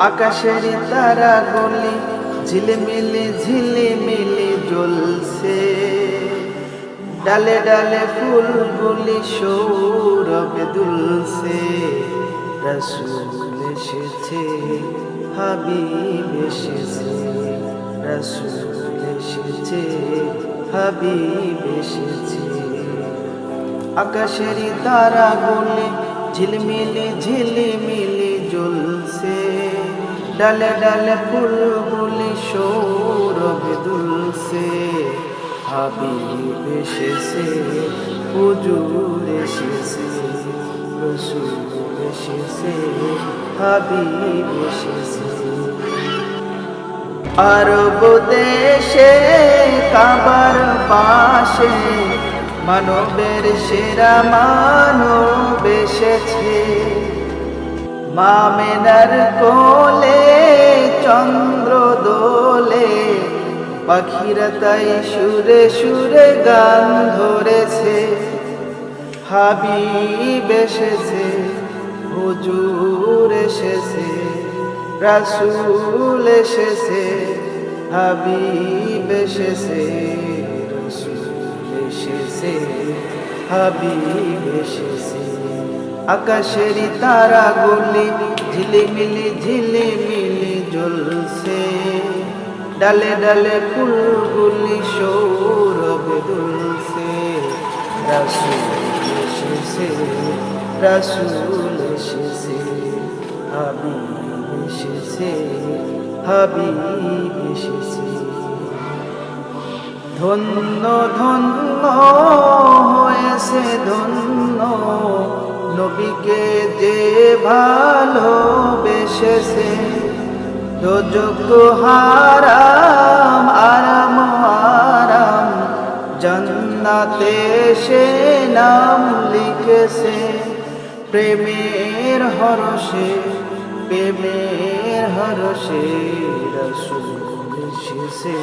আকাশের তারাগুলি ঝিলিমিলি ঝিলিমিলি জ্বলছে, ডালে ডালে ফুলগুলি সৌরভে দুলছে। রাসূল এসেছে, হাবিব এসেছে, রাসূল এসেছে, হাবিব এসেছে। আকাশের তারাগুলি ঝিলমিলি ঝিলিমিলি জ্বলছে, ডালে ডালে ফুলগুলি সৌরভে দুলছে। হাবিব এসেছে, হুজুর এসেছে, রাসূল এসেছে, হাবিব এসেছে। আরব দেশে কাবার পাশে মানবের সেরা মানব এসেছে। মা মেনার কোলে চন্দ্র দোলে, পাখিরা তাই সুরে সুরে গান ধরেছে। হাবিব এসেছে, হুজুর এসেছে, রাসূল এসেছে, হাবিব এসেছে, রাসূল এসেছে, হাবিব এসেছে। আকাশের তারাগুলি ঝিলিমিলি ঝিলিমিলি জ্বলছে, ডালে ডালে ফুলগুলি সৌরভে দুলছে। রাসূল এসেছে, রাসূল এসেছে, হাবিব এসেছে, হাবিব এসেছে। ধন্য ধন্য হয়েছে ধন্য, নবীকে যে ভালোবেসেছে। দোজখ হারাম আরাম আরাম, জান্নাতে সে নাম লিখেছে। প্রেমের হরষে, প্রেমের হরষে, রাসূল এসেছে,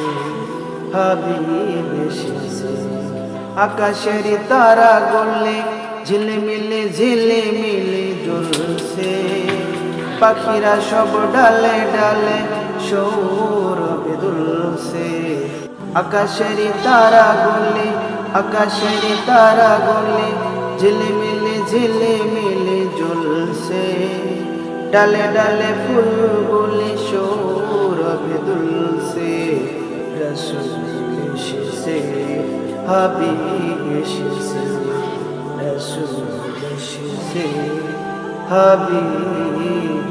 হাবিব এসেছে। আকাশের তারাগুলি ঝিলিমিলি ঝিলিমিলি জ্বলছে, পাখিরা সব ডালে ডালে সৌরভে দুলছে। আকাশের তারাগুলি, আকাশের তারাগুলি ঝিলিমিলি ঝিলিমিলি জ্বলছে, ডালে ডালে ফুলগুলি সৌরভে দুলছে। রাসূল এসেছে, হাবিব এসেছে, রাসূল এসেছে, হাবিব